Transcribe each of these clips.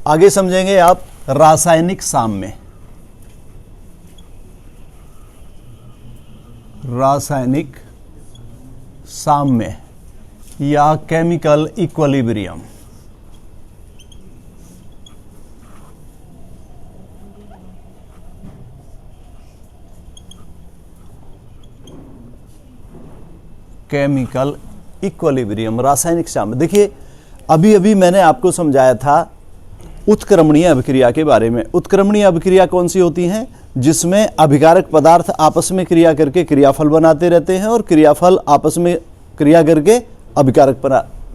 आगे समझेंगे आप रासायनिक साम्य। रासायनिक साम्य या केमिकल इक्विलिब्रियम। केमिकल इक्विलिब्रियम, रासायनिक साम्य। देखिए अभी अभी मैंने आपको समझाया था उत्क्रमणीय अभिक्रिया के बारे में। उत्क्रमणीय अभिक्रिया कौन सी होती हैं? जिसमें अभिकारक पदार्थ आपस में क्रिया करके क्रियाफल बनाते रहते हैं और क्रियाफल आपस में क्रिया करके अभिकारक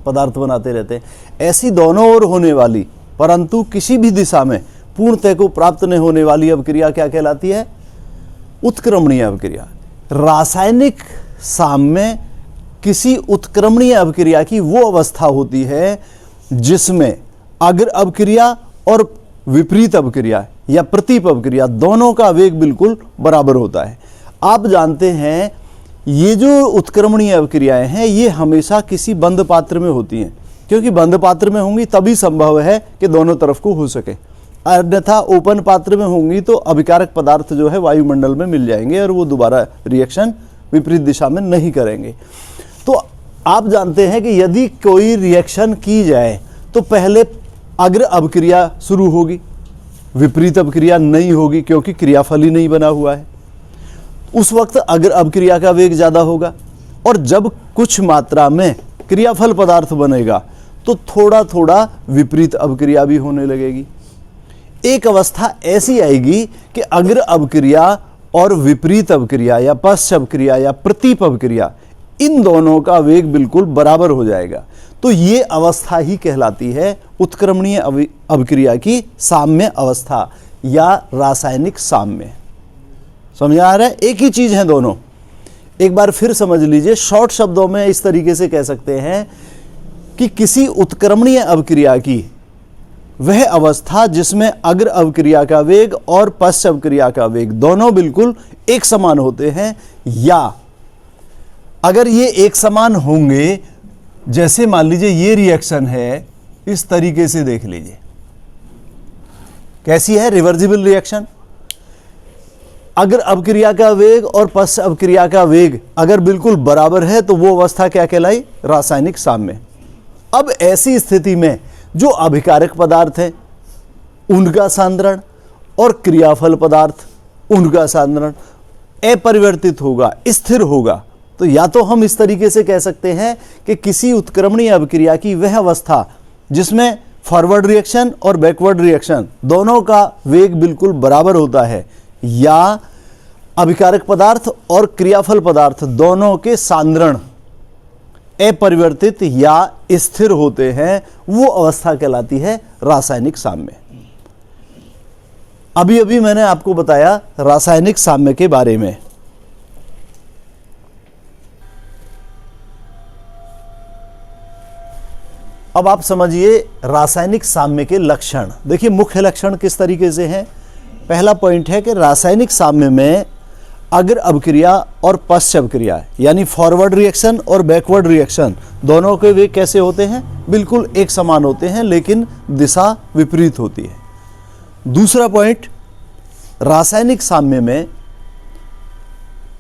पदार्थ बनाते रहते हैं। ऐसी दोनों ओर होने वाली परंतु किसी भी दिशा में पूर्णतः को प्राप्त नहीं होने वाली अभिक्रिया क्या कहलाती है? उत्क्रमणीय अभिक्रिया। रासायनिक साम्य किसी उत्क्रमणीय अभिक्रिया की वो अवस्था होती है जिसमें अग्र अभिक्रिया और विपरीत अभिक्रिया या प्रतीप अभिक्रिया दोनों का वेग बिल्कुल बराबर होता है। आप जानते हैं ये जो उत्क्रमणीय अभिक्रियाएं हैं ये हमेशा किसी बंद पात्र में होती हैं, क्योंकि बंद पात्र में होंगी तभी संभव है कि दोनों तरफ को हो सके। अन्यथा ओपन पात्र में होंगी तो अभिकारक पदार्थ जो है वायुमंडल में मिल जाएंगे और वो दोबारा रिएक्शन विपरीत दिशा में नहीं करेंगे। तो आप जानते हैं कि यदि कोई रिएक्शन की जाए तो पहले अग्र अभिक्रिया शुरू होगी, विपरीत अभिक्रिया नहीं होगी क्योंकि क्रियाफल ही नहीं बना हुआ है। उस वक्त अग्र अभिक्रिया का वेग ज़्यादा होगा और जब कुछ मात्रा में क्रियाफल पदार्थ बनेगा तो थोड़ा थोड़ा विपरीत अभिक्रिया भी होने लगेगी। एक अवस्था ऐसी आएगी कि अग्र अभिक्रिया और विपरीत अभिक्रिया या पश्च अभिक्रिया या प्रतीप अभिक्रिया इन दोनों का वेग बिल्कुल बराबर हो जाएगा। तो ये अवस्था ही कहलाती है उत्क्रमणीय अभिक्रिया की साम्य अवस्था या रासायनिक साम्य। समझ आ रहा है? एक ही चीज है दोनों। एक बार फिर समझ लीजिए, शॉर्ट शब्दों में इस तरीके से कह सकते हैं कि किसी उत्क्रमणीय अभिक्रिया की वह अवस्था जिसमें अग्र अभिक्रिया का वेग और पश्च अभिक्रिया का वेग दोनों बिल्कुल एक समान होते हैं, या अगर ये एक समान होंगे, जैसे मान लीजिए ये रिएक्शन है, इस तरीके से देख लीजिए कैसी है रिवर्सिबल रिएक्शन। अग्र अभिक्रिया का वेग और पश्च अभिक्रिया का वेग अगर बिल्कुल बराबर है तो वो अवस्था क्या कहलाई? रासायनिक साम्य। अब ऐसी स्थिति में जो अभिकारक पदार्थ है उनका सांद्रण और क्रियाफल पदार्थ उनका सांद्रण अपरिवर्तित होगा, स्थिर होगा। तो या तो हम इस तरीके से कह सकते हैं कि किसी उत्क्रमणीय अभिक्रिया की वह अवस्था जिसमें फॉरवर्ड रिएक्शन और बैकवर्ड रिएक्शन दोनों का वेग बिल्कुल बराबर होता है, या अभिकारक पदार्थ और क्रियाफल पदार्थ दोनों के सांद्रण अपरिवर्तित या स्थिर होते हैं, वो अवस्था कहलाती है रासायनिक साम्य। अभी अभी मैंने आपको बताया रासायनिक साम्य के बारे में। अब आप समझिए रासायनिक साम्य के लक्षण। देखिए मुख्य लक्षण किस तरीके से हैं। पहला पॉइंट है कि रासायनिक साम्य में अग्र अभिक्रिया और पश्च अभिक्रिया यानी फॉरवर्ड रिएक्शन और बैकवर्ड रिएक्शन दोनों के वे कैसे होते हैं? बिल्कुल एक समान होते हैं, लेकिन दिशा विपरीत होती है। दूसरा पॉइंट, रासायनिक साम्य में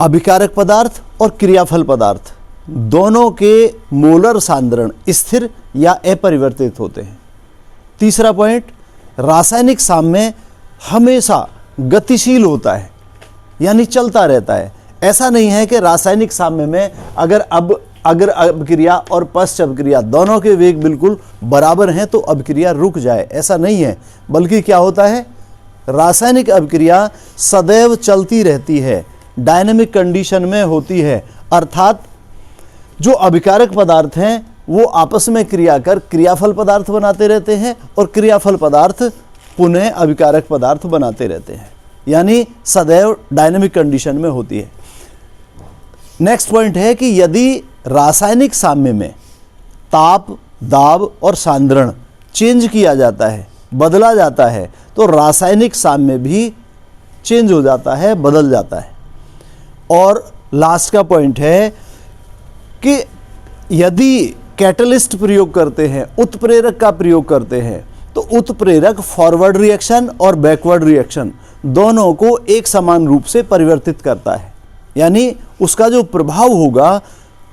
अभिकारक पदार्थ और क्रियाफल पदार्थ दोनों के मोलर सांद्रण स्थिर या अपरिवर्तित होते हैं। तीसरा पॉइंट, रासायनिक साम्य हमेशा गतिशील होता है यानी चलता रहता है। ऐसा नहीं है कि रासायनिक साम्य में अगर अभिक्रिया और पश्च अभिक्रिया दोनों के वेग बिल्कुल बराबर हैं तो अभिक्रिया रुक जाए, ऐसा नहीं है। बल्कि क्या होता है, रासायनिक अभिक्रिया सदैव चलती रहती है, डायनेमिक कंडीशन में होती है। अर्थात जो अभिकारक पदार्थ हैं वो आपस में क्रिया कर क्रियाफल पदार्थ बनाते रहते हैं और क्रियाफल पदार्थ पुनः अभिकारक पदार्थ बनाते रहते हैं, यानी सदैव डायनेमिक कंडीशन में होती है। नेक्स्ट पॉइंट है कि यदि रासायनिक साम्य में ताप, दाब और सांद्रण चेंज किया जाता है, बदला जाता है, तो रासायनिक साम्य भी चेंज हो जाता है, बदल जाता है। और लास्ट का पॉइंट है कि यदि कैटलिस्ट प्रयोग करते हैं, उत्प्रेरक का प्रयोग करते हैं, तो उत्प्रेरक फॉरवर्ड रिएक्शन और बैकवर्ड रिएक्शन दोनों को एक समान रूप से परिवर्तित करता है, यानी उसका जो प्रभाव होगा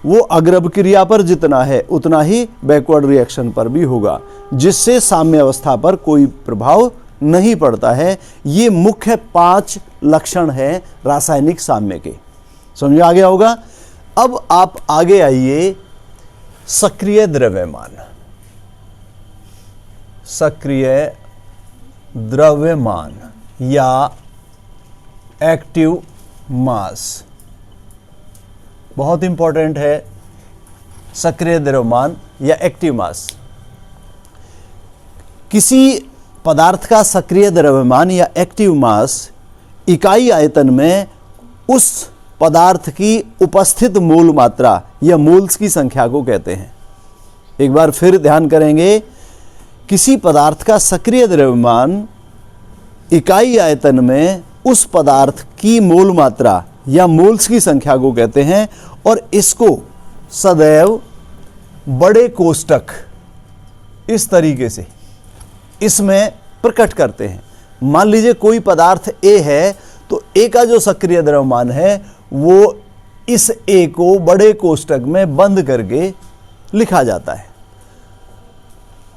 वो अग्र अभिक्रिया पर जितना है उतना ही बैकवर्ड रिएक्शन पर भी होगा, जिससे साम्य अवस्था पर कोई प्रभाव नहीं पड़ता है। ये मुख्य 5 लक्षण हैं रासायनिक साम्य के। समझ आ गया होगा। अब आप आगे आइए, सक्रिय द्रव्यमान। सक्रिय द्रव्यमान या एक्टिव मास बहुत इंपॉर्टेंट है। सक्रिय द्रव्यमान या एक्टिव मास, किसी पदार्थ का सक्रिय द्रव्यमान या एक्टिव मास इकाई आयतन में उस पदार्थ की उपस्थित मोल मात्रा या मोल्स की संख्या को कहते हैं। एक बार फिर ध्यान करेंगे, किसी पदार्थ का सक्रिय द्रव्यमान इकाई आयतन में उस पदार्थ की मोल मात्रा या मोल्स की संख्या को कहते हैं, और इसको सदैव बड़े कोष्टक इस तरीके से इसमें प्रकट करते हैं। मान लीजिए कोई पदार्थ A है, तो A का जो सक्रिय द्रव्यमान है वो इस A को बड़े कोष्टक में बंद करके लिखा जाता है।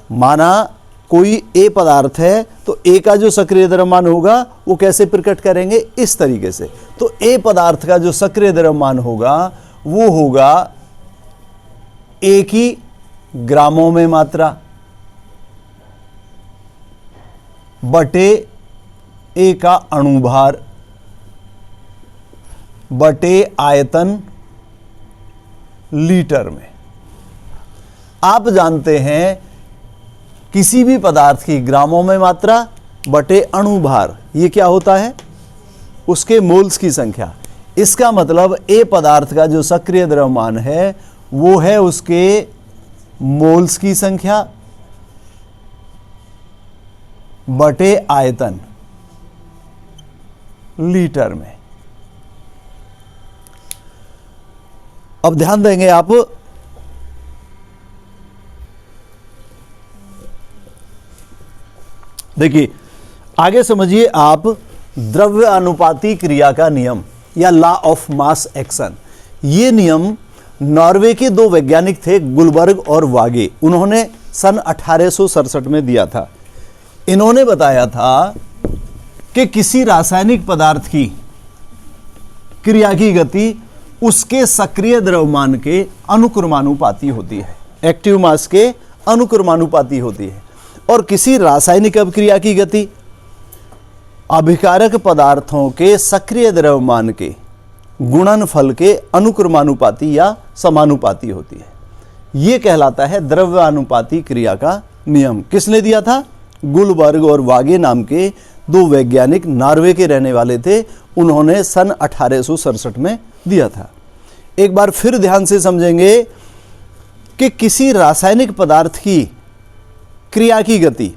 माना कोई A पदार्थ है, तो A का जो सक्रिय द्रव्यमान होगा वो कैसे प्रकट करेंगे, इस तरीके से। तो A पदार्थ का जो सक्रिय द्रव्यमान होगा वो होगा A की ग्रामों में मात्रा बटे A का अणुभार बटे आयतन लीटर में। आप जानते हैं किसी भी पदार्थ की ग्रामों में मात्रा बटे अणुभार, ये क्या होता है, उसके मोल्स की संख्या। इसका मतलब A पदार्थ का जो सक्रिय द्रव्यमान है वो है उसके मोल्स की संख्या बटे आयतन लीटर में। अब ध्यान देंगे आप, देखिए आगे समझिए आप द्रव्य अनुपाती क्रिया का नियम या लॉ ऑफ मास एक्शन। ये नियम नॉर्वे के 2 वैज्ञानिक थे, गुलबर्ग और वागे। उन्होंने सन 1867 में दिया था। इन्होंने बताया था कि किसी रासायनिक पदार्थ की क्रिया की गति उसके सक्रिय द्रव्यमान के अनुक्रमानुपाती होती है, एक्टिव मास के अनुक्रमानुपाती होती है। और किसी रासायनिक अभिक्रिया की गति अभिकारक पदार्थों के सक्रिय द्रव्यमान के गुणनफल के अनुक्रमानुपाती या समानुपाती होती है। यह कहलाता है द्रव्यानुपाती क्रिया का नियम। किसने दिया था? गुलबर्ग और वागे नाम के 2 वैज्ञानिक, नॉर्वे के रहने वाले थे। उन्होंने सन 1867 में दिया था। एक बार फिर ध्यान से समझेंगे कि किसी रासायनिक पदार्थ की क्रिया की गति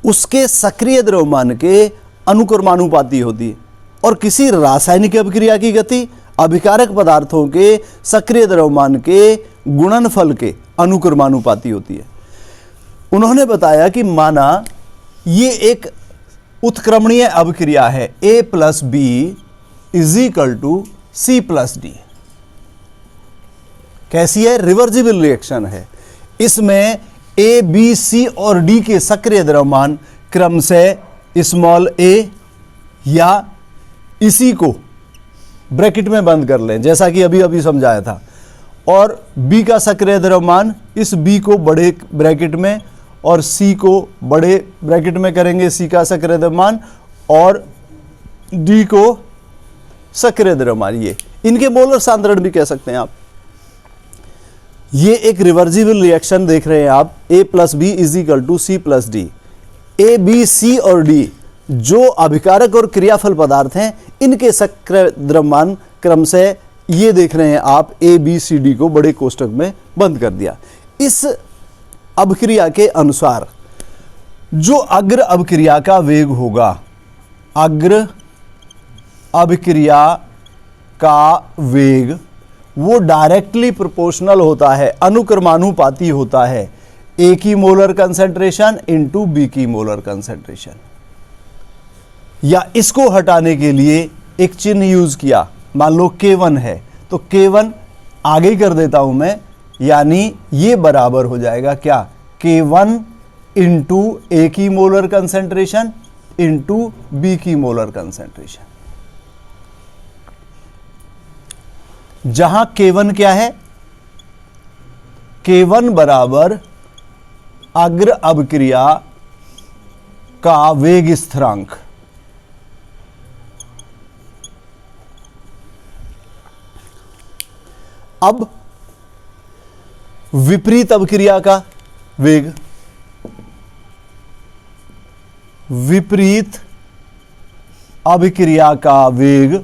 उसके सक्रिय द्रव्यमान के अनुक्रमानुपाती होती है, और किसी रासायनिक अभिक्रिया की गति अभिकारक पदार्थों के सक्रिय द्रव्यमान के गुणनफल के अनुक्रमानुपाती होती है। उन्होंने बताया कि माना ये एक उत्क्रमणीय अभिक्रिया है, A + B = C + D। कैसी है? रिवर्सिबल रिएक्शन है। इसमें A, B, C और D के सक्रिय द्रव्यमान क्रमशः स्मॉल a या इसी को ब्रैकेट में बंद कर लें, जैसा कि अभी अभी समझाया था, और B का सक्रिय द्रव्यमान इस B को बड़े ब्रैकेट में और C को बड़े ब्रैकेट में करेंगे, C का सक्रिय द्रव्यमान, और D को सक्रिय द्रव्यमान। ये इनके मोलर सांद्रण भी कह सकते हैं आप। ये एक रिवर्सिबल रिएक्शन देख रहे हैं आप, A + B = C + D। A, B, C और D जो अभिकारक और क्रियाफल पदार्थ हैं, इनके सक्रिय द्रव्यमान क्रमशः ये देख रहे हैं आप, A, B, C, D को बड़े कोष्टक में बंद कर दिया। इस अभिक्रिया के अनुसार जो अग्र अभिक्रिया का वेग होगा, अग्र अभिक्रिया का वेग वो डायरेक्टली प्रोपोर्शनल होता है, अनुक्रमानुपाती होता है ए की मोलर कंसंट्रेशन इंटू बी की मोलर कंसंट्रेशन। या इसको हटाने के लिए एक चिन्ह यूज किया, मान लो K1 है तो K1 आगे ही कर देता हूं मैं, यानी ये बराबर हो जाएगा क्या, K1 इंटू ए की मोलर कंसंट्रेशन इंटू बी की मोलर कंसंट्रेशन। जहां K1 क्या है, K1 बराबर अग्र अभिक्रिया का वेग स्थिरांक। अब विपरीत अभिक्रिया का वेग, विपरीत अभिक्रिया का वेग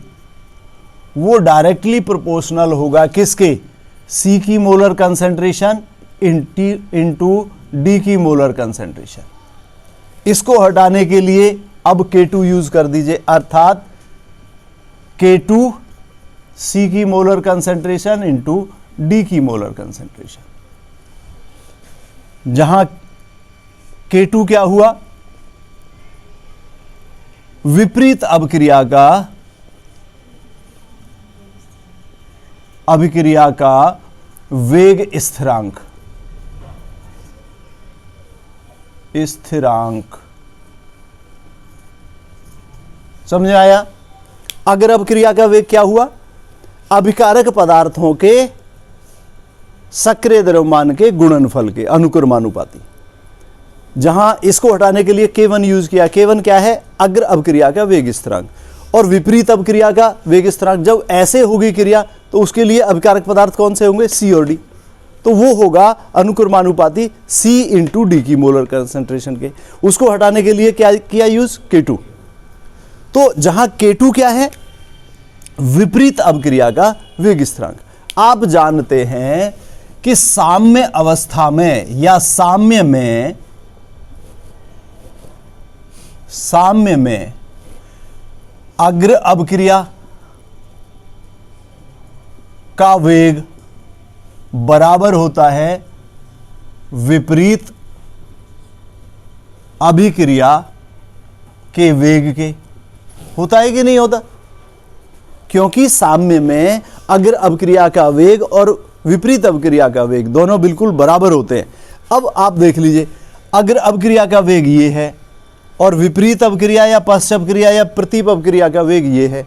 वो डायरेक्टली प्रोपोर्शनल होगा किसके, C की मोलर कंसंट्रेशन इंटू D की मोलर कंसंट्रेशन। इसको हटाने के लिए अब K2 यूज कर दीजिए, अर्थात K2 C की मोलर कंसंट्रेशन इंटू D की मोलर कंसंट्रेशन। जहां K2 क्या हुआ, विपरीत अभिक्रिया का वेग स्थिरांक, समझ आया। अगर अभिक्रिया का वेग क्या हुआ, अभिकारक पदार्थों के सक्रिय द्रव्यमान के गुणनफल के अनुक्रमानुपाती। जहां इसको हटाने के लिए K1 यूज किया, K1 क्या है, अग्र अभिक्रिया का वेग स्थिरांक, और विपरीत अभिक्रिया का वेग स्थिरांक। जब ऐसे होगी क्रिया तो उसके लिए अभिकारक पदार्थ कौन से होंगे, C और D, तो वो होगा अनुक्रमानुपाती C इंटू D की मोलर कंसंट्रेशन के। उसको हटाने के लिए क्या किया यूज, K2। तो जहां K2 क्या है, विपरीत अभिक्रिया का वेग स्थिरांक। आप जानते हैं कि साम्य अवस्था में या साम्य में अग्र अभिक्रिया का वेग बराबर होता है विपरीत अभिक्रिया के वेग के। होता है कि नहीं होता, क्योंकि साम्य में अग्र अभिक्रिया का वेग और विपरीत अभिक्रिया का वेग दोनों बिल्कुल बराबर होते हैं। अब आप देख लीजिए, अग्र अभिक्रिया का वेग ये है और विपरीत अभिक्रिया या पश्च अभिक्रिया या प्रतीप अभिक्रिया का वेग ये है।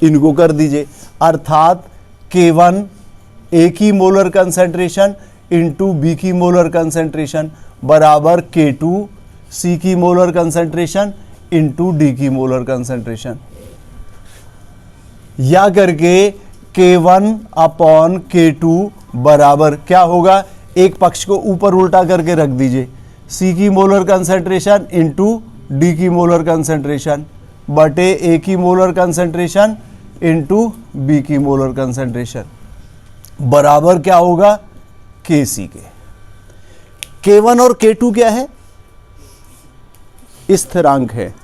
इनको कर दीजिए, अर्थात K1 A की मोलर कंसंट्रेशन इंटू बी की मोलर कंसंट्रेशन बराबर K2 C की मोलर कंसंट्रेशन इंटू D की मोलर कंसंट्रेशन। या करके K1 अपॉन K2 बराबर क्या होगा, एक पक्ष को ऊपर उल्टा करके रख दीजिए, C की मोलर कंसंट्रेशन इंटू D की मोलर कंसंट्रेशन बटे A की मोलर कंसंट्रेशन इंटू B की मोलर कंसंट्रेशन बराबर क्या होगा, Kc के। K1 और K2 क्या है, स्थिरांक है।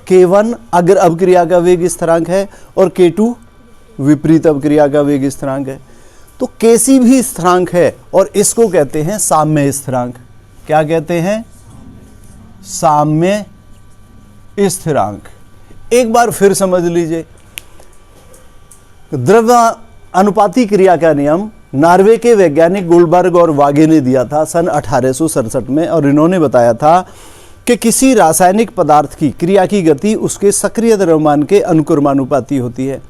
K1 अग्र अभिक्रिया का वेग स्थिरांक है और K2 विपरीत अभिक्रिया का वेग स्थिरांक है। तो Kc भी स्थिरांक है और इसको कहते हैं साम्य स्थिरांक। क्या कहते हैं, साम्य स्थिरांक। एक बार फिर समझ लीजिए, द्रव्य अनुपाती क्रिया का नियम नॉर्वे के वैज्ञानिक गोल्डबर्ग और वागे ने दिया था सन 1867 में, और इन्होंने बताया था कि किसी रासायनिक पदार्थ की क्रिया की गति उसके सक्रिय द्रव्यमान के अनुक्रमानुपाती होती है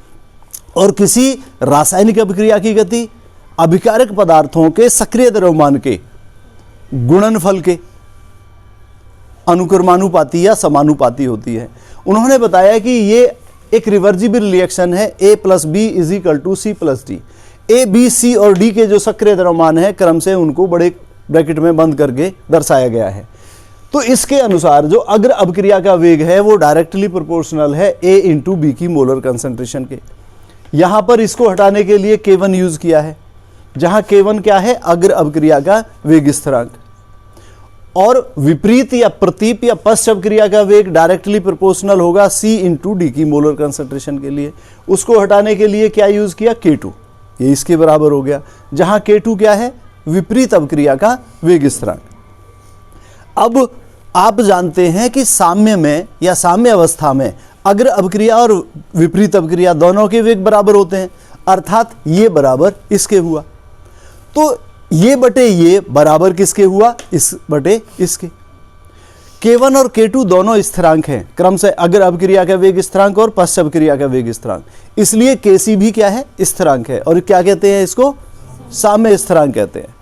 और किसी रासायनिक अभिक्रिया की गति अभिकारक पदार्थों के सक्रिय द्रव्यमान के गुणनफल के अनुक्रमानुपाती या समानुपाती होती है। उन्होंने बताया कि ये एक रिवर्जिबल रिएक्शन है, A plus B is equal to C plus D. A, B, C और डी के जो सक्रिय द्रव्यमान है क्रम से उनको बड़े ब्रैकेट में बंद करके दर्शाया गया है। तो इसके अनुसार जो अग्र अभिक्रिया का वेग है वो डायरेक्टली प्रोपोर्शनल है A इंटू बी की मोलर कंसंट्रेशन के। यहां पर इसको हटाने के लिए K1 यूज किया है, जहां K1 क्या है, अग्र अभिक्रिया का वेग स्थिरांक, और विपरीत या प्रतीप या पश्च अभिक्रिया का वेग डायरेक्टली प्रोपोर्शनल होगा C इंटू डी की मोलर कंसंट्रेशन के लिए। उसको हटाने के लिए क्या यूज किया, K2, ये इसके बराबर हो गया, जहां K2 क्या है, विपरीत अभिक्रिया का वेग स्थिरांक। अब आप जानते हैं कि साम्य में या साम्य अवस्था में अग्र अभिक्रिया और विपरीत अभिक्रिया दोनों के वेग बराबर होते हैं, अर्थात ये बराबर इसके हुआ। तो ये बटे ये बराबर किसके हुआ, इस बटे इसके। K1 और K2 दोनों स्थिरांक हैं, क्रम से अग्र अभिक्रिया का वेग स्थिरांक और पश्च अभिक्रिया का वेग स्थिरांक, इसलिए Kc भी क्या है, स्थिरांक है। और क्या कहते हैं इसको, साम्य स्थिरांक कहते हैं।